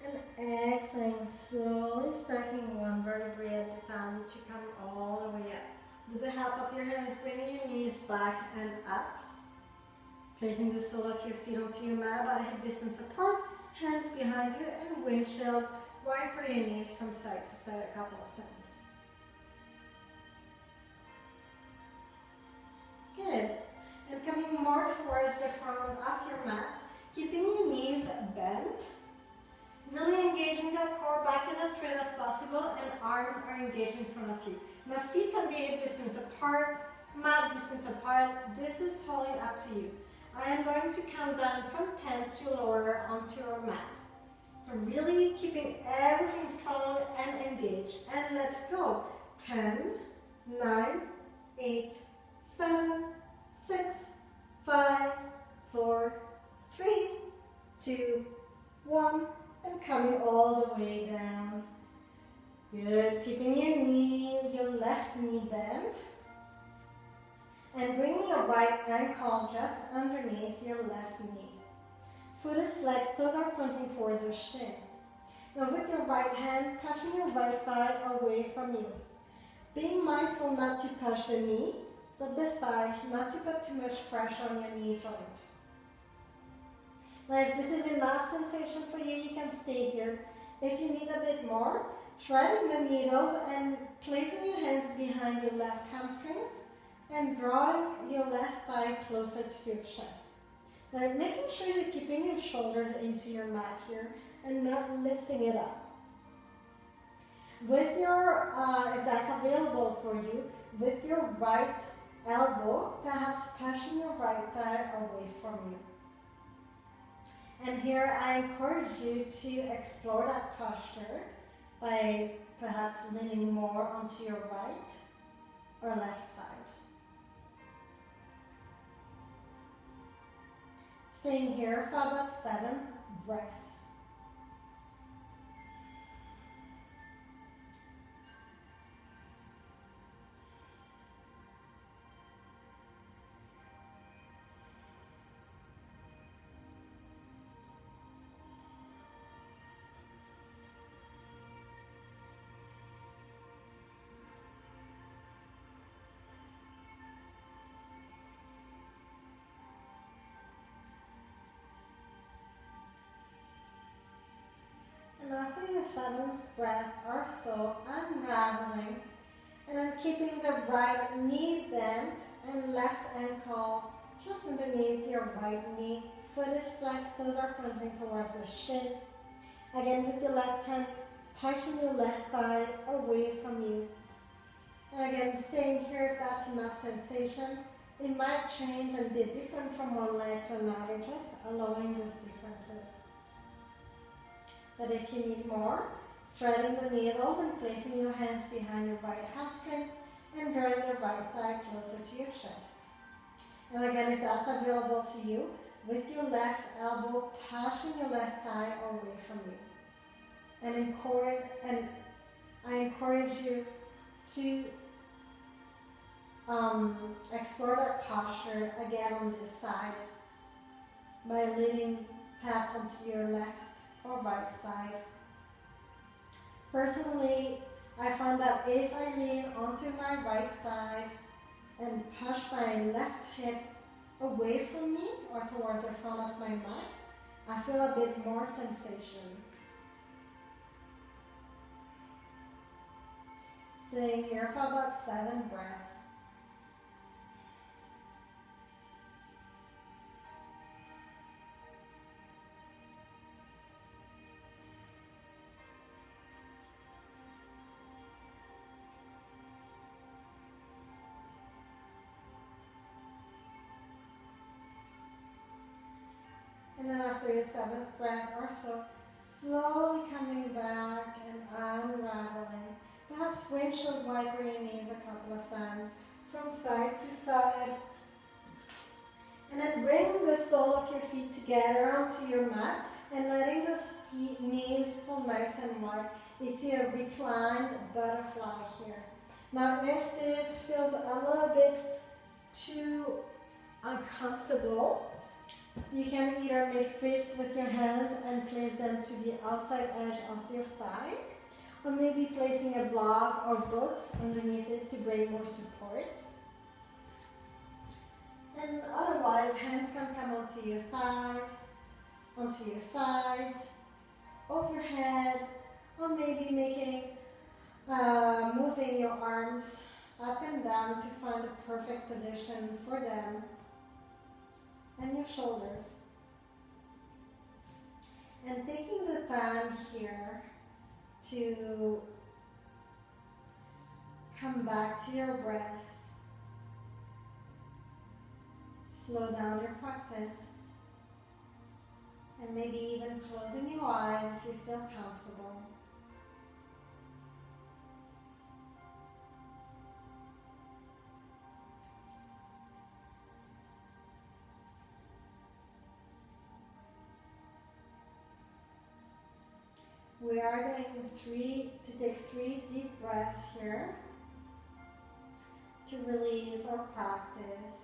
And exhaling, slowly stacking one vertebrae at a time to come all the way up. With the help of your hands, bringing your knees back and up. Placing the sole of your feet onto your mat about a hip distance apart. Hands behind you and windshield. Wiper your knees from side to side a couple of times. Good. And coming more towards the front of your mat. Keeping your knees bent. Really engaging that core, back as straight as possible, and arms are engaged in front of you. Now feet can be a distance apart, mat distance apart. This is totally up to you. I am going to count down from 10 to lower onto your mat. So really keeping everything strong and engaged. And let's go. 10, 9, 8, 7, 6, 5, 4, 3, 2, 1, and coming all the way down. Good, keeping your left knee bent. And bringing your right ankle just underneath your left knee. Foot is flexed, toes are pointing towards your shin. Now with your right hand, pushing your right thigh away from you. Being mindful not to push the knee, but the thigh, not to put too much pressure on your knee joint. Now if this is enough sensation for you, you can stay here. If you need a bit more, threading the needles and placing your hands behind your left hamstrings and drawing your left thigh closer to your chest. Now making sure you're keeping your shoulders into your mat here and not lifting it up. With your, if that's available for you, with your right elbow, perhaps pushing your right thigh away from you. And here I encourage you to explore that posture by perhaps leaning more onto your right or left side. Staying here for about 7 breaths. And after your 7th breath or so, unraveling, and then keeping the right knee bent and left ankle just underneath your right knee. Foot is flexed, toes are pointing towards the shin. Again, with your left hand, pushing your left thigh away from you. And again, staying here if that's enough sensation. It might change and be different from one leg to another, just allowing these differences. But if you need more, threading the needles and placing your hands behind your right hamstrings and drawing your right thigh closer to your chest. And again, if that's available to you, with your left elbow, pushing your left thigh away from you. And I encourage you to explore that posture again on this side by leaning perhaps onto your left or right side. Personally, I found that if I lean onto my right side and push my left hip away from me or towards the front of my mat, I feel a bit more sensation. Staying here for about 7 breaths. And then after your 7th breath or so, slowly coming back and unraveling. Perhaps windshield wiper your knees a couple of times from side to side. And then bring the sole of your feet together onto your mat and letting the knees fall nice and wide into a reclined butterfly here. Now if this feels a little bit too uncomfortable, you can either make fists with your hands and place them to the outside edge of your thigh, or maybe placing a block or books underneath it to bring more support. And otherwise, hands can come onto your thighs, onto your sides, overhead, or maybe moving your arms up and down to find the perfect position for them. And your shoulders. And taking the time here to come back to your breath. Slow down your practice. And maybe even closing your eyes if you feel comfortable. We are going to take 3 deep breaths here to release our practice.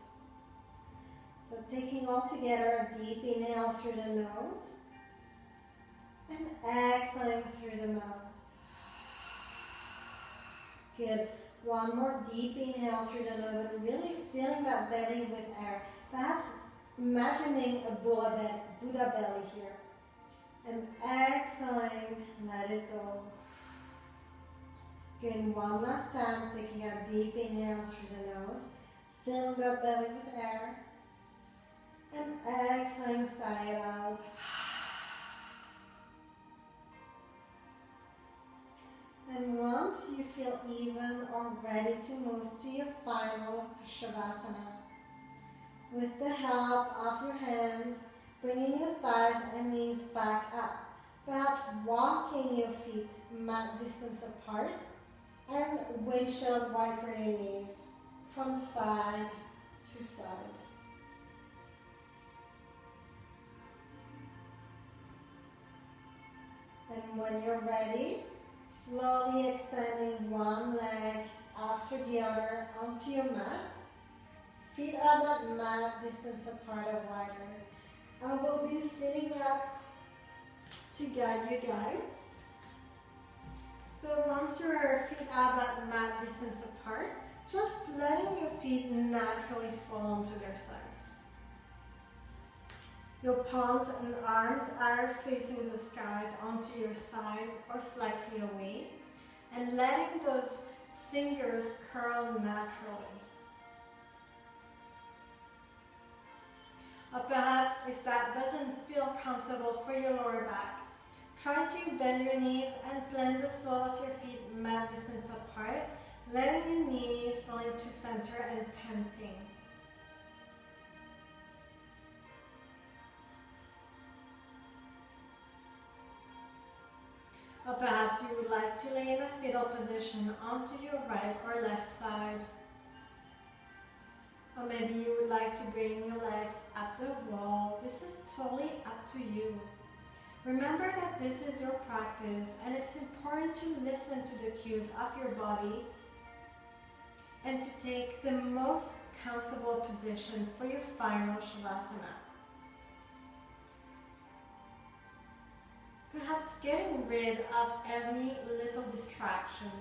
So taking all together a deep inhale through the nose and exhaling through the mouth. Good. One more deep inhale through the nose and really filling that belly with air. Perhaps imagining a Buddha belly here. And exhaling, let it go. Good. One last time, taking a deep inhale through the nose. Filling that belly with air. And exhaling, sigh it out. And once you feel even or ready to move to your final Shavasana, with the help of your hands, bringing your thighs and knees back up, perhaps walking your feet mat distance apart, and windshield wiper your knees from side to side. And when you're ready, slowly extending one leg after the other onto your mat. Feet are about mat distance apart or wider. I will be sitting up to guide you guys. So once your feet are about mat distance apart, just letting your feet naturally fall onto their sides. Your palms and arms are facing the skies onto your sides or slightly away, and letting those fingers curl naturally. Or perhaps if that doesn't feel comfortable for your lower back, try to bend your knees and plant the sole of your feet mat distance apart, letting your knees fall into center and tenting. Or perhaps you would like to lay in a fetal position onto your right or left side. Or maybe you would like to bring your legs up the wall. This is totally up to you. Remember that this is your practice and it's important to listen to the cues of your body and to take the most comfortable position for your final Shavasana. Perhaps getting rid of any little distraction.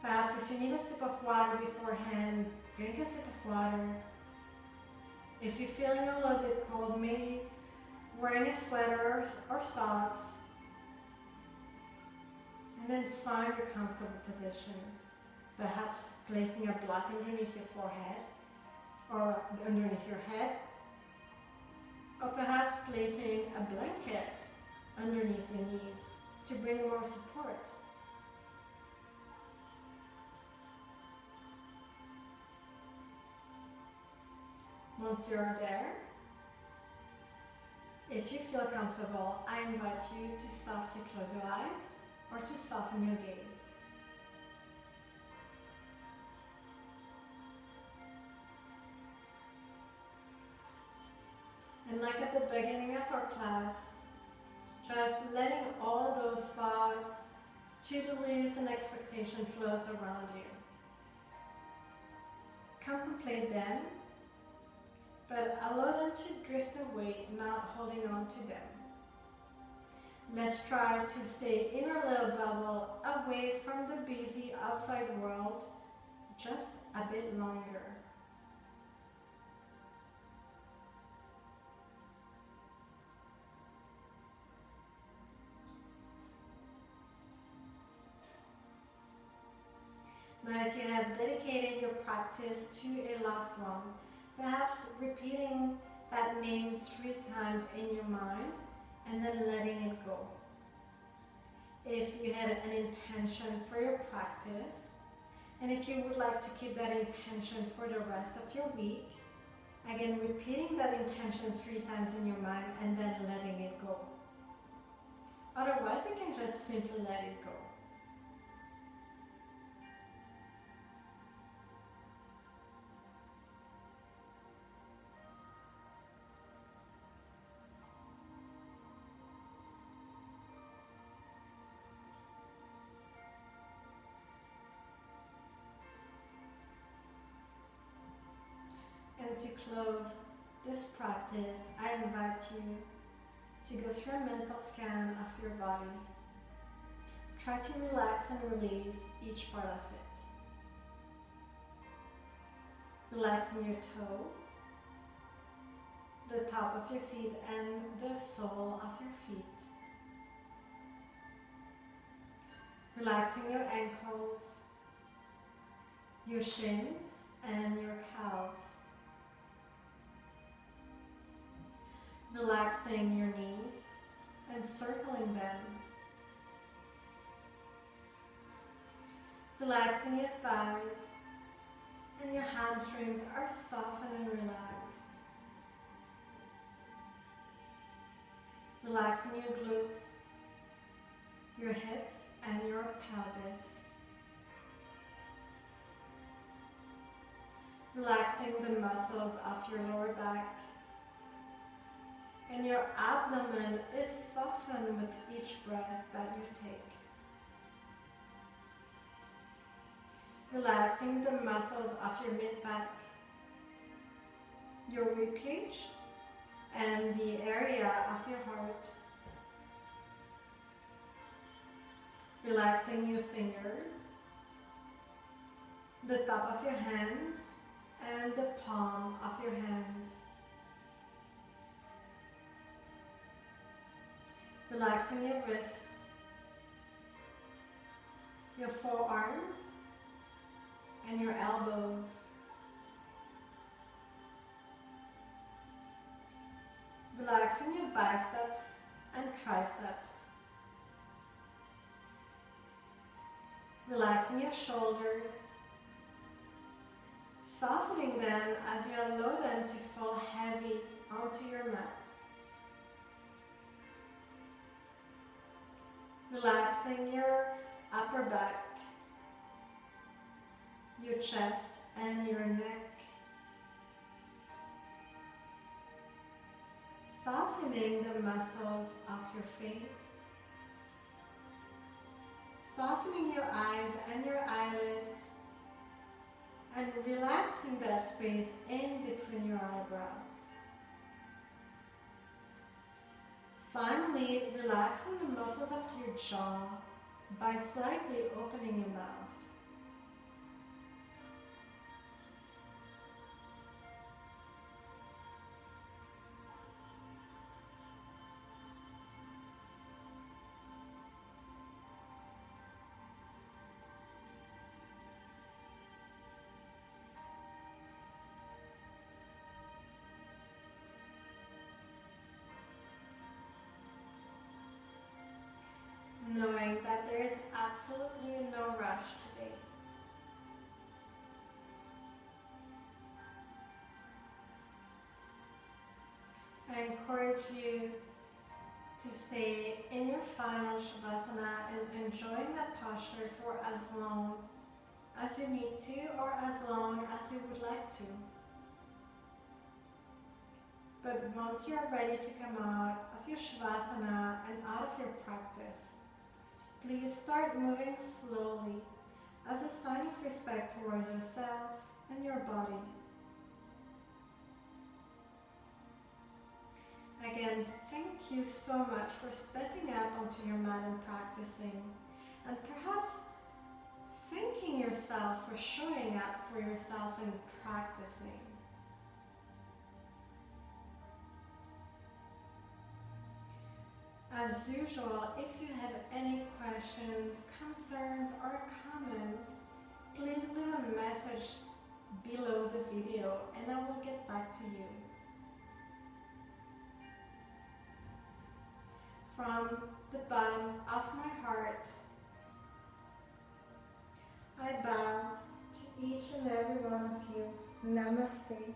Perhaps if you need a sip of water beforehand, drink a sip of water. If you're feeling a little bit cold, maybe wearing a sweater or socks. And then find your comfortable position. Perhaps placing a block underneath your forehead or underneath your head. Or perhaps placing a blanket underneath your knees to bring more support. Once you're there, if you feel comfortable, I invite you to softly close your eyes or to soften your gaze. And like at the beginning of our class, just letting all those thoughts, to-do lists and expectation flows around you. Contemplate them, but allow them to drift away, not holding on to them. Let's try to stay in our little bubble, away from the busy outside world, just a bit longer. Now, if you have dedicated your practice to a loved one, perhaps repeating that name 3 times in your mind and then letting it go. If you had an intention for your practice, and if you would like to keep that intention for the rest of your week, again repeating that intention 3 times in your mind and then letting it go. Otherwise, you can just simply let it go. going to close this practice, I invite you to go through a mental scan of your body. Try to relax and release each part of it. Relaxing your toes, the top of your feet and the sole of your feet. Relaxing your ankles, your shins and your calves. Relaxing your knees and circling them. Relaxing your thighs and your hamstrings are softened and relaxed. Relaxing your glutes, your hips and your pelvis. Relaxing the muscles of your lower back, and your abdomen is softened with each breath that you take. Relaxing the muscles of your mid-back, your ribcage, and the area of your heart. Relaxing your fingers, the top of your hands, and the palm of your hands. Relaxing your wrists, your forearms, and your elbows. Relaxing your biceps and triceps. Relaxing your shoulders, softening them as you allow them to fall heavy onto your mat. Relaxing your upper back, your chest and your neck. Softening the muscles of your face. Softening your eyes and your eyelids. And relaxing that space in between your eyebrows. Finally, relaxing the muscles of your jaw by slightly opening your mouth. Knowing that there is absolutely no rush today. I encourage you to stay in your final Shavasana and enjoying that posture for as long as you need to or as long as you would like to. But once you are ready to come out of your Shavasana and out of your practice, please start moving slowly as a sign of respect towards yourself and your body. Again, thank you so much for stepping up onto your mat and practicing, and perhaps thanking yourself for showing up for yourself and practicing. As usual, if you have any questions, concerns, or comments, please leave a message below the video and I will get back to you. From the bottom of my heart, I bow to each and every one of you. Namaste.